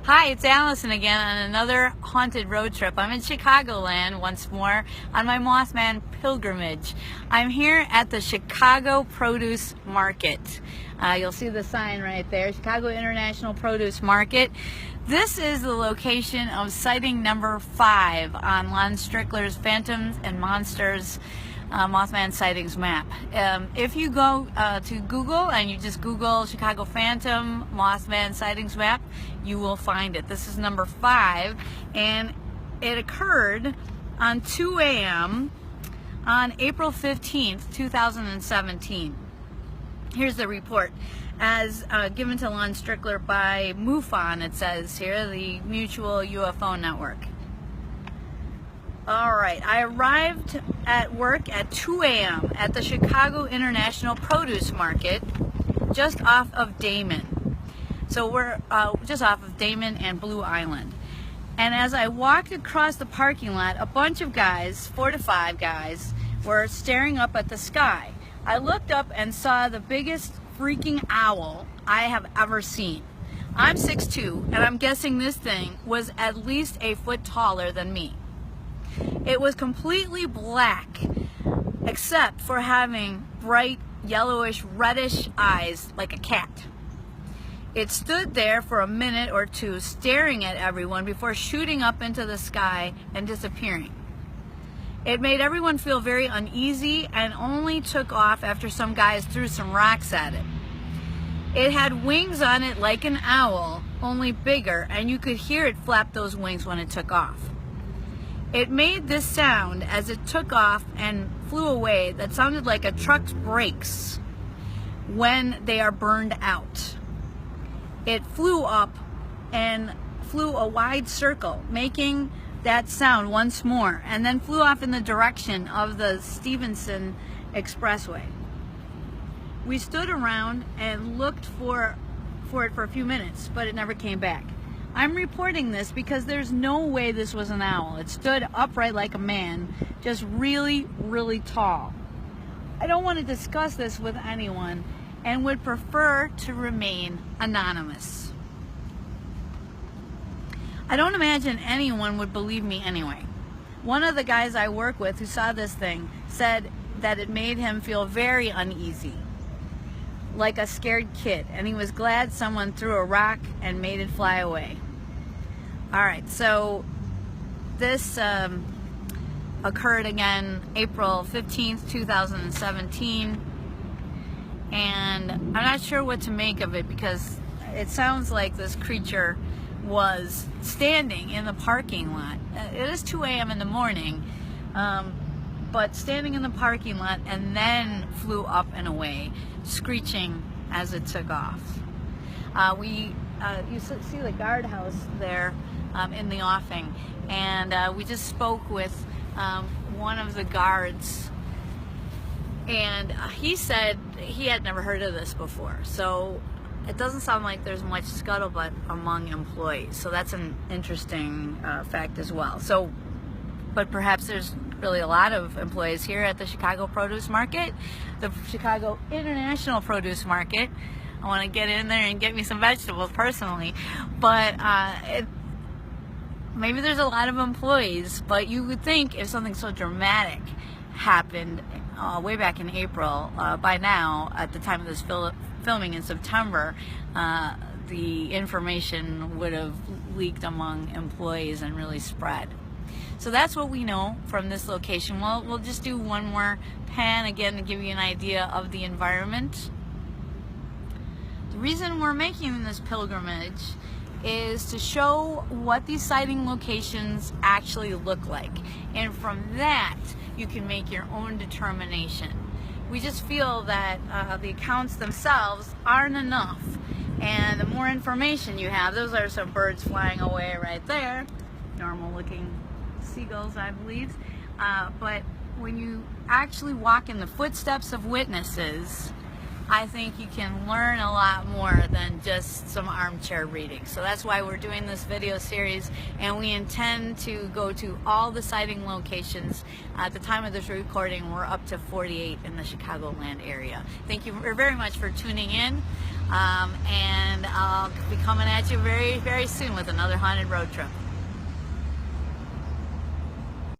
Hi, it's Allison again on another haunted road trip. I'm in Chicagoland once more on my Mothman pilgrimage. I'm here at the Chicago Produce Market. You'll see the sign right there, Chicago International Produce Market. This is the location of sighting number 5 on Lon Strickler's Phantoms and Monsters Mothman sightings map. If you go to Google and you just Google Chicago Phantom Mothman sightings map, you will find it. This is number 5, and it occurred on 2 a.m. on April 15th, 2017. Here's the report. As given to Lon Strickler by MUFON, it says here, the Mutual UFO Network. Alright, I arrived at work at 2 a.m. at the Chicago International Produce Market, just off of Damon. So we're just off of Damon and Blue Island. And as I walked across the parking lot, a bunch of guys, 4 to 5 guys, were staring up at the sky. I looked up and saw the biggest freaking owl I have ever seen. I'm 6'2", and I'm guessing this thing was at least a foot taller than me. It was completely black, except for having bright yellowish reddish eyes like a cat. It stood there for a minute or two staring at everyone before shooting up into the sky and disappearing. It made everyone feel very uneasy and only took off after some guys threw some rocks at it. It had wings on it like an owl, only bigger, and you could hear it flap those wings when it took off. It made this sound as it took off and flew away that sounded like a truck's brakes when they are burned out. It flew up and flew a wide circle, making that sound once more, and then flew off in the direction of the Stevenson Expressway. We stood around and looked for it for a few minutes, but it never came back. I'm reporting this because there's no way this was an owl. It stood upright like a man, just really, really tall. I don't want to discuss this with anyone and would prefer to remain anonymous. I don't imagine anyone would believe me anyway. One of the guys I work with who saw this thing said that it made him feel very uneasy, like a scared kid, and he was glad someone threw a rock and made it fly away. Alright, so this occurred again April 15th, 2017, and I'm not sure what to make of it because it sounds like this creature was standing in the parking lot. It is 2 a.m. in the morning, but standing in the parking lot and then flew up and away, screeching as it took off. You see the guardhouse there in the offing, and we just spoke with one of the guards, and he said he had never heard of this before, so it doesn't sound like there's much scuttlebutt among employees, so that's an interesting fact as well. So, but perhaps there's really a lot of employees here at the Chicago Produce Market, the Chicago International Produce Market. I want to get in there and get me some vegetables personally, but maybe there's a lot of employees, but you would think if something so dramatic happened way back in April, by now, at the time of this filming in September, the information would have leaked among employees and really spread. So that's what we know from this location. We'll just do one more pan again to give you an idea of the environment. The reason we're making this pilgrimage is to show what these sighting locations actually look like, and from that you can make your own determination. We just feel that the accounts themselves aren't enough, and the more information you have, those are some birds flying away right there, normal looking seagulls I believe, but when you actually walk in the footsteps of witnesses, I think you can learn a lot more than just some armchair reading. So that's why we're doing this video series, and we intend to go to all the sighting locations. At the time of this recording, we're up to 48 in the Chicagoland area. Thank you very much for tuning in. And I'll be coming at you very, very soon with another haunted road trip.